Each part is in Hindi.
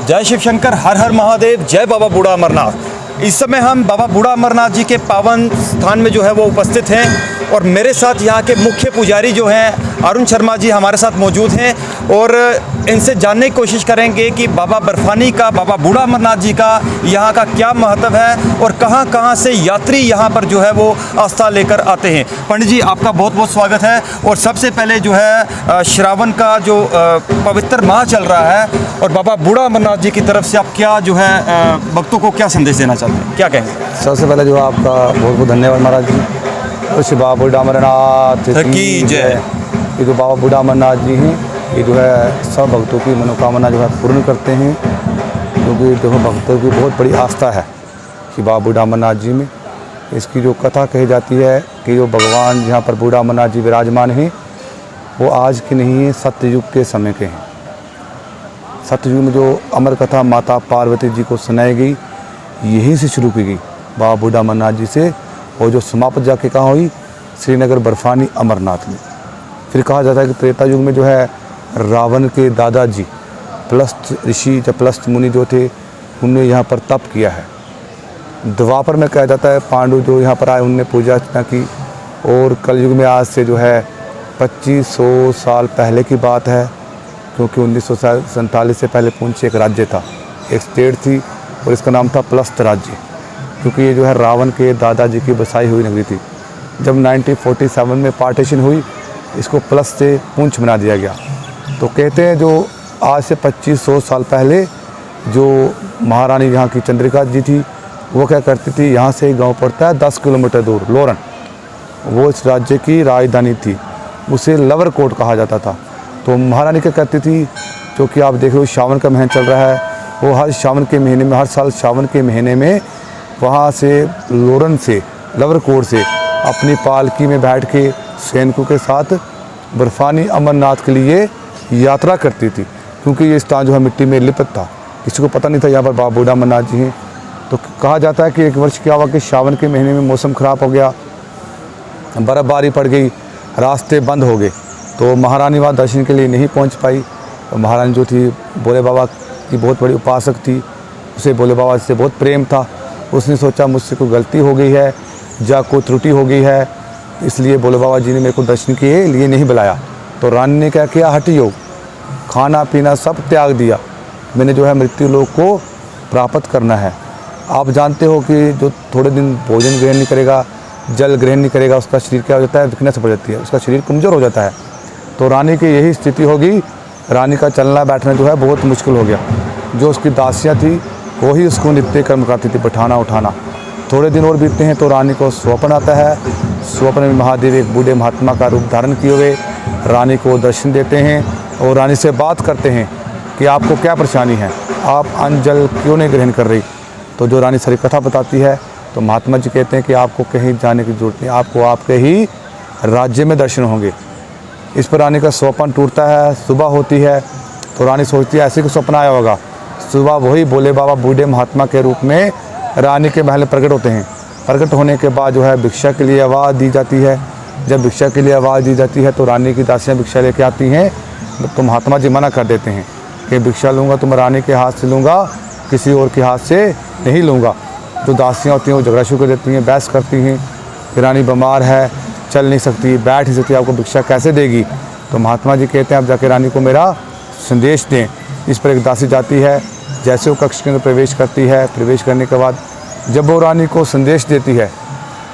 जय शिव शंकर, हर हर महादेव, जय बाबा बूढ़ा अमरनाथ। इस समय हम बाबा बूढ़ा अमरनाथ जी के पावन स्थान में जो है वो उपस्थित हैं और मेरे साथ यहाँ के मुख्य पुजारी जो हैं अरुण शर्मा जी हमारे साथ मौजूद हैं और इनसे जानने की कोशिश करेंगे कि बाबा बर्फानी का, बाबा बूढ़ा अमरनाथ जी का यहाँ का क्या महत्व है और कहाँ कहाँ से यात्री यहाँ पर जो है वो आस्था लेकर आते हैं। पंडित जी, आपका बहुत बहुत स्वागत है। और सबसे पहले जो है श्रावण का जो पवित्र माह चल रहा है और बाबा बूढ़ा अमरनाथ जी की तरफ से आप क्या जो है भक्तों को क्या संदेश देना चाहते हैं, क्या कहेंगे? सबसे पहले जो आपका बहुत बहुत धन्यवाद महाराज जी। और श्री बाबा बूढ़ा अमरनाथ की जय। ये जो बाबा बूढ़ा अमरनाथ जी हैं, ये जो है सब भक्तों की मनोकामना जो है पूर्ण करते हैं, क्योंकि देखो भक्तों की बहुत बड़ी आस्था है कि बाबा बूढ़ा अमरनाथ जी में। इसकी जो कथा कही जाती है कि जो भगवान जहाँ पर बूढ़ा अमरनाथ जी विराजमान हैं वो आज के नहीं है, सत्ययुग के समय के हैं। सत्ययुग में जो अमर कथा माता पार्वती जी को सुनाई गई यहीं से शुरू की गई बाबा बूढ़ा अमरनाथ जी से, और जो समाप्त जाके कहाँ हुई, श्रीनगर बर्फानी अमरनाथ में। फिर कहा जाता है कि त्रेता युग में जो है रावण के दादाजी प्लस्त ऋषि या प्लस्त मुनि जो थे उनने यहाँ पर तप किया है। द्वापर में कहा जाता है पांडु जो यहाँ पर आए उनने पूजा अर्चना की। और कलयुग में आज से जो है 2500 साल पहले की बात है, क्योंकि 1947 से पहले पुंछ एक राज्य था, एक स्टेट थी और इसका नाम था प्लस्त राज्य, क्योंकि ये जो है रावण के दादाजी की बसाई हुई नगरी थी। जब 1947 में पार्टीशन हुई इसको प्लस से पुंछ बना दिया गया। तो कहते हैं जो आज से 2500 साल पहले जो महारानी यहाँ की चंद्रिका जी थी वो क्या करती थी, यहाँ से एक गाँव पड़ता है 10 किलोमीटर दूर लोरन, वो इस राज्य की राजधानी थी, उसे लवर कोट कहा जाता था। तो महारानी क्या करती थी, जो कि आप देख रहे हो सावन का महीना चल रहा है, वो हर सावन के महीने में, हर साल सावन के महीने में वहाँ से लोरन से, लवर कोट से अपनी पालकी में बैठ के सैनिकों के साथ बर्फानी अमरनाथ के लिए यात्रा करती थी, क्योंकि ये स्थान जो है मिट्टी में लिपट था, किसी को पता नहीं था यहाँ पर बाबा बूढ़ा अमरनाथ जी हैं। तो कहा जाता है कि एक वर्ष क्या हुआ कि सावन के महीने में मौसम ख़राब हो गया, बर्फ़बारी पड़ गई, रास्ते बंद हो गए, तो महारानी वहाँ दर्शन के लिए नहीं पहुँच पाई। तो महारानी जो थी भोले बाबा की बहुत बड़ी उपासक थी, उसे भोले बाबा से बहुत प्रेम था। उसने सोचा मुझसे कोई गलती हो गई है या कोई त्रुटि हो गई है, इसलिए भोले बाबा जी ने मेरे को दर्शन के लिए नहीं बुलाया। तो रानी ने क्या किया, हठ योग, खाना पीना सब त्याग दिया, मैंने जो है मृत्यु लोक को प्राप्त करना है। आप जानते हो कि जो थोड़े दिन भोजन ग्रहण नहीं करेगा, जल ग्रहण नहीं करेगा, उसका शरीर क्या हो जाता है, वीकनेस हो जाती है, उसका शरीर कमज़ोर हो जाता है। तो रानी की यही स्थिति होगी, रानी का चलना बैठना जो है बहुत मुश्किल हो गया। जो उसकी दासियाँ थी वही उसको नित्य कर्म करती थी, बैठाना उठाना। थोड़े दिन और बीतते हैं तो रानी को स्वप्न आता है। स्वप्न में महादेव एक बूढ़े महात्मा का रूप धारण किए हुए रानी को दर्शन देते हैं और रानी से बात करते हैं कि आपको क्या परेशानी है, आप अन्न जल क्यों नहीं ग्रहण कर रही। तो जो रानी सारी कथा बताती है तो महात्मा जी कहते हैं कि आपको कहीं जाने की ज़रूरत नहीं, आपको आपके ही राज्य में दर्शन होंगे। इस पर रानी का स्वप्न टूटता है। सुबह होती है तो रानी सोचती है ऐसे को सपना आया होगा। सुबह वही भोले बाबा बूढ़े महात्मा के रूप में रानी के महल प्रकट होते हैं। प्रकट होने के बाद जो है भिक्षा के लिए आवाज़ दी जाती है। जब भिक्षा के लिए आवाज़ दी जाती है तो रानी की दासियाँ भिक्षा लेके आती हैं, तो महात्मा जी मना कर देते हैं कि भिक्षा लूँगा तो मैं रानी के हाथ से लूँगा, किसी और के हाथ से नहीं लूँगा। जो दासियाँ होती हैं वो झगड़ा शुरू कर देती हैं, बहस करती हैं कि रानी बीमार है, चल नहीं सकती, बैठ नहीं सकती, आपको भिक्षा कैसे देगी। तो महात्मा जी कहते हैं आप जाके रानी को मेरा संदेश दें। इस पर एक दासी जाती है, जैसे वो कक्ष के अंदर प्रवेश करती है, प्रवेश करने के बाद जब वो रानी को संदेश देती है,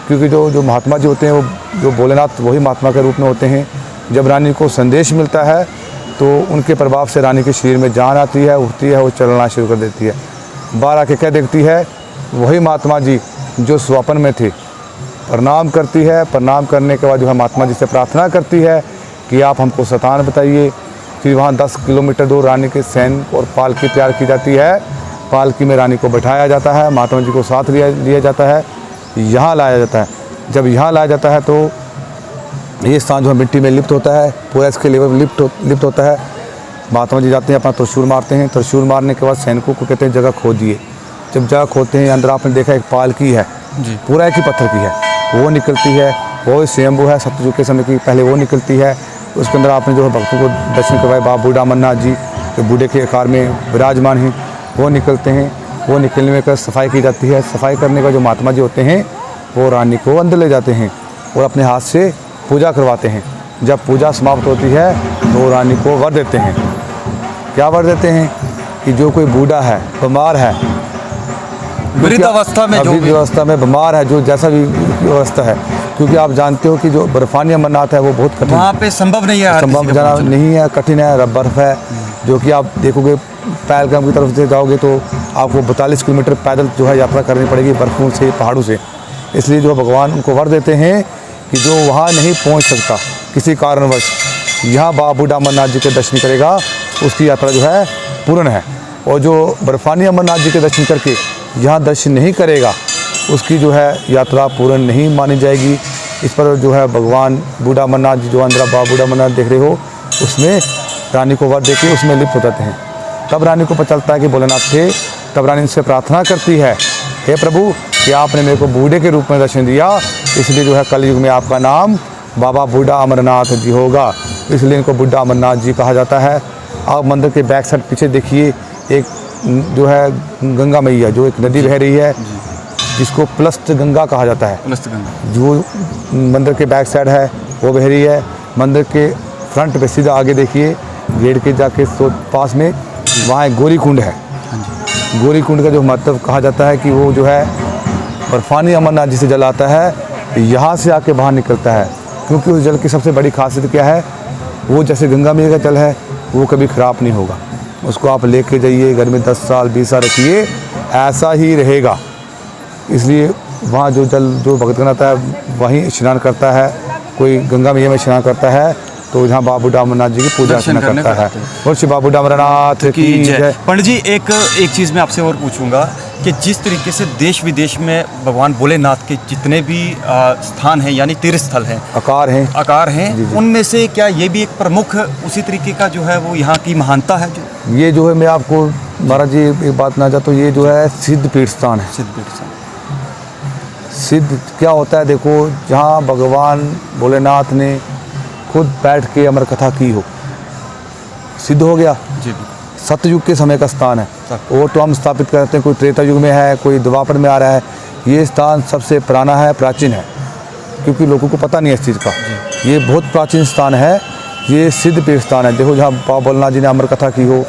क्योंकि जो महात्मा जी होते हैं वो जो भोलेनाथ वही महात्मा के रूप में होते हैं, जब रानी को संदेश मिलता है तो उनके प्रभाव से रानी के शरीर में जान आती है, उठती है, वो चलना शुरू कर देती है। बाहर आके क्या देखती है, वही महात्मा जी जो स्वप्न में थे। प्रणाम करती है, प्रणाम करने के बाद जो है महात्मा जी से प्रार्थना करती है कि आप हमको स्थान बताइए। फिर वहाँ 10 किलोमीटर दूर रानी के सैनिक और पालकी तैयार की जाती है। पालकी में रानी को बैठाया जाता है, महात्मा जी को साथ लिया जाता है, यहाँ लाया जाता है। जब यहाँ लाया जाता है तो ये स्थान जो है मिट्टी में लिप्त होता है, पूरा इसके लेवल लिप्त होता है। महात्मा जी जाते हैं, अपना त्रिशूल मारते हैं। त्रिशूल मारने के बाद सैनिकों को कहते हैं जगह खोदिए। जब जगह खोदते हैं, अंदर आपने देखा एक पालकी है जी, पूरा एक ही पत्थर की है, वो निकलती है। वो स्वयंभू है, सतयुग के समय की पहले वो निकलती है। उसके अंदर आपने जो है भक्तों को दर्शन करवाए। बाबा बूढ़ा अमरनाथ जी जो बूढ़े के आकार में विराजमान हैं, वो निकलते हैं। वो निकलने में कर सफाई की जाती है। सफाई करने का जो महात्मा जी होते हैं वो रानी को अंदर ले जाते हैं और अपने हाथ से पूजा करवाते हैं। जब पूजा समाप्त होती है तो रानी को वर देते हैं। क्या वर देते हैं कि जो कोई बूढ़ा है, बीमार है, वृद्ध अवस्था में जो भी अवस्था में बीमार है, जो जैसा भी अवस्था है, क्योंकि आप जानते हो कि जो बर्फानी अमरनाथ है वो बहुत कठिन, वहाँ पे संभव नहीं है, संभव जाना नहीं है, कठिन है, बर्फ़ है, जो कि आप देखोगे पहलगाम की तरफ से जाओगे तो आपको 42 किलोमीटर पैदल जो है यात्रा करनी पड़ेगी बर्फ़ों से, पहाड़ों से। इसलिए जो भगवान उनको वर देते हैं कि जो वहाँ नहीं पहुँच सकता किसी कारणवश, यहाँ बाबा बूढ़ा अमरनाथ जी के दर्शन करेगा उसकी यात्रा जो है पूर्ण है। और जो बर्फानी अमरनाथ जी के दर्शन करके यहाँ दर्शन नहीं करेगा उसकी जो है यात्रा पूर्ण नहीं मानी जाएगी। इस पर जो है भगवान बूढ़ा अमरनाथ जी, जो अंदर बाबा बूढ़ा अमरनाथ देख रहे हो, उसमें रानी को वर देके उसमें लिप्त हो जाते हैं। तब रानी को पता चलता है कि भोलेनाथ थे। तब रानी से प्रार्थना करती है, हे प्रभु कि आपने मेरे को बूढ़े के रूप में दर्शन दिया, इसलिए जो है कलयुग में आपका नाम बाबा बूढ़ा अमरनाथ जी होगा, इसलिए इनको बूढ़ा अमरनाथ जी कहा जाता है। आप मंदिर के बैक साइड पीछे देखिए, एक जो है गंगा मैया, जो एक नदी बह रही है जिसको प्लस्त गंगा कहा जाता है, प्लस्त गंगा, जो मंदिर के बैक साइड है वो बह रही है। मंदिर के फ्रंट पे सीधा आगे देखिए, गेट के जाके पास में वहाँ एक गौरी कुंड है। गौरी कुंड का जो महत्व कहा जाता है कि वो जो है बर्फानी अमरनाथ जी से जल आता है, यहाँ से आके बाहर निकलता है, क्योंकि उस जल की सबसे बड़ी खासियत क्या है, वो जैसे गंगा मैया का जल है वो कभी ख़राब नहीं होगा। उसको आप लेके जाइए, घर में 10 साल 20 साल रखिए, ऐसा ही रहेगा। इसलिए वहाँ जो जल जो भगत आता है वहीं स्नान करता है, कोई गंगा मैया में स्नान करता है तो जहाँ बाबा बूढ़ा अमरनाथ जी की पूजा अर्चना करता है। और श्री बाबा बूढ़ा अमरनाथ की जय। पंडित जी, एक चीज़ मैं आपसे और पूछूंगा कि जिस तरीके से देश विदेश में भगवान भोलेनाथ के जितने भी स्थान हैं, यानी तीर्थ स्थल हैं, आकार हैं, उनमें से क्या ये भी एक प्रमुख उसी तरीके का जो है वो यहाँ की महानता है? ये जो है, मैं आपको महाराज जी एक बात ना चाहता हूँ, ये जो है सिद्ध पीठ स्थान है। सिद्ध पीठ स्थान सिद्ध क्या होता है, देखो जहाँ भगवान भोलेनाथ ने खुद बैठ के अमर कथा की हो, सिद्ध हो गया। जी, सतयुग के समय का स्थान है। वो तो हम स्थापित करते हैं, कोई त्रेता युग में है, कोई द्वापर में आ रहा है। ये स्थान सबसे पुराना है, प्राचीन है, क्योंकि लोगों को पता नहीं है इस चीज़ का। ये बहुत प्राचीन स्थान है, ये सिद्ध पीठ स्थान है। देखो जहाँ बाबा भोलेनाथ जी ने अमर कथा की हो,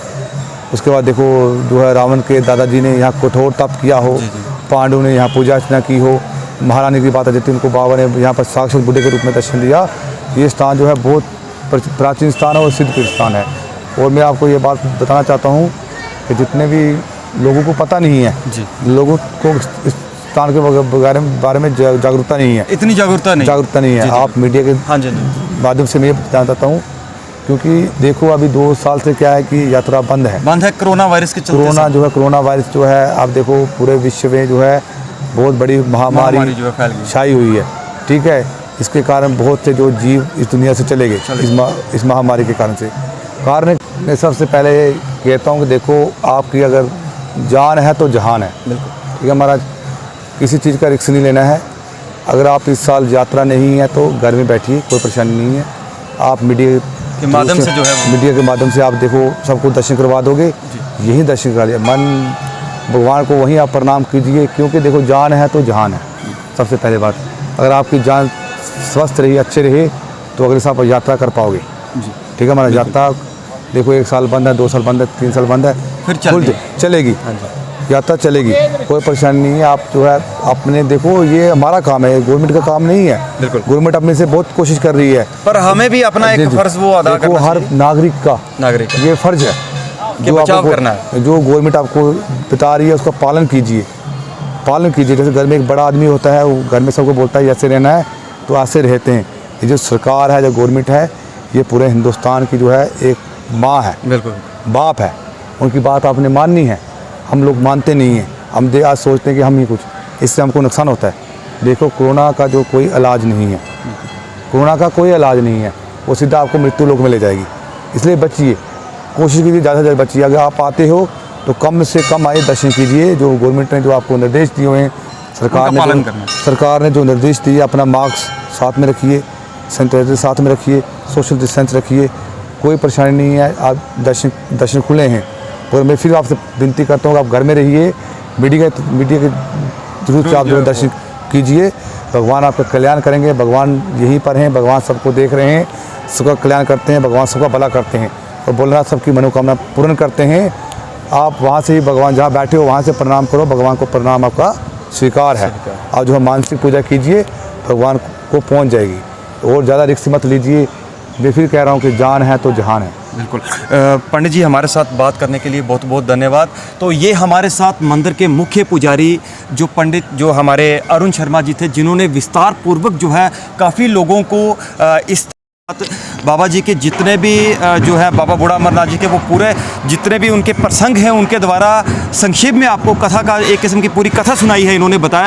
उसके बाद देखो जो है रावण के दादाजी ने यहाँ कठोर तप किया हो, पांडु ने यहाँ पूजा अर्चना की हो, महारानी की बात आ जाती है, उनको बाबा ने यहाँ पर साक्षात बुढ़े के रूप में दर्शन दिया। ये स्थान जो है बहुत प्राचीन स्थान है और सिद्ध पीठ स्थान है। और मैं आपको ये बात बताना चाहता हूँ कि जितने भी लोगों को पता नहीं है, लोगों को इस स्थान के बारे में जागरूकता नहीं है, इतनी जागरूकता नहीं है। आप मीडिया के माध्यम से मैं बताना चाहता हूँ, क्योंकि देखो अभी 2 साल से क्या है कि यात्रा बंद है कोरोना वायरस के चलते। कोरोना वायरस जो है, आप देखो पूरे विश्व में जो है बहुत बड़ी महामारी जो है छाई हुई है। ठीक है, इसके कारण बहुत से जो जीव इस दुनिया से चले गए इस महामारी के कारण से। कारण मैं सबसे पहले कहता हूँ कि देखो, आपकी अगर जान है तो जहान है। ठीक है महाराज, किसी चीज़ का रिस्क नहीं लेना है। अगर आप इस साल यात्रा नहीं है तो घर में बैठिए, कोई परेशानी नहीं है। आप मीडिया के माध्यम से जो है, मीडिया के माध्यम से आप देखो सबको दर्शन करवा दोगे, यही दर्शन करा लिया मन भगवान को, वहीं आप प्रणाम कीजिए, क्योंकि देखो जान है तो जहान है। सबसे पहले बात, अगर आपकी जान स्वस्थ रही, अच्छे रहे, तो अगले साल यात्रा कर पाओगे। ठीक है महाराज, यात्रा देखो 1 साल बंद है, 2 साल बंद है, 3 साल बंद है, फिर चलेगी यात्रा चलेगी, कोई परेशानी नहीं है। आप जो है अपने देखो, ये हमारा काम है, गवर्नमेंट का काम नहीं है। गवर्नमेंट अपने से बहुत कोशिश कर रही है, पर हमें भी अपना एक फर्ज वो अदा करना चाहिए। हर नागरिक का ये फर्ज है जो बचाव करना है। जो गवर्नमेंट आपको बता रही है उसका पालन कीजिए। जैसे घर में एक बड़ा आदमी होता है, वो घर में सबको बोलता है ऐसे रहना है, तो ऐसे रहते हैं। ये जो सरकार है, जो गवर्नमेंट है, ये पूरे हिंदुस्तान की जो है एक माँ है, बिल्कुल बाप है। उनकी बात आपने माननी है। हम लोग मानते नहीं हैं, हम आज सोचते हैं कि हम ही कुछ, इससे हमको नुकसान होता है। देखो, कोरोना का जो कोई इलाज नहीं है, कोरोना का कोई इलाज नहीं है, वो सीधा आपको मृत्यु लोक में ले जाएगी। इसलिए बचिए, कोशिश कीजिए ज़्यादा से ज़्यादा बचिए। अगर आप आते हो तो कम से कम आइए, दर्शन कीजिए। जो गवर्नमेंट ने जो आपको निर्देश दिए हुए हैं, सरकार ने जो निर्देश दिए, अपना मास्क साथ में रखिए, सैनिटाइजर साथ में रखिए, सोशल डिस्टेंस रखिए, कोई परेशानी नहीं है। आप दर्शन खुले हैं, और मैं फिर आपसे विनती करता हूँ कि आप घर में रहिए, मीडिया के थ्रू से आप जो है दर्शन कीजिए। भगवान आपका कल्याण करेंगे। भगवान यहीं पर हैं, भगवान सबको देख रहे हैं, सबका कल्याण करते हैं, भगवान सबका भला करते हैं और भोलेनाथ सबकी मनोकामना पूर्ण करते हैं। आप वहाँ से ही भगवान जहाँ बैठे हो वहाँ से प्रणाम करो, भगवान को प्रणाम आपका स्वीकार है। आप जो है मानसिक पूजा कीजिए, भगवान को पहुँच जाएगी। और ज़्यादा रिस्क मत लीजिए। मैं फिर कह रहा हूँ कि जान है तो जहान है। बिल्कुल। पंडित जी हमारे साथ बात करने के लिए बहुत बहुत धन्यवाद। तो ये हमारे साथ मंदिर के मुख्य पुजारी जो हमारे अरुण शर्मा जी थे, जिन्होंने विस्तार पूर्वक जो है काफ़ी लोगों को इस बाबा जी के जितने भी जो है बाबा बूढ़ा अमरनाथ जी के वो पूरे जितने भी उनके प्रसंग हैं उनके द्वारा संक्षेप में आपको कथा का एक किस्म की पूरी कथा सुनाई है, इन्होंने बताया।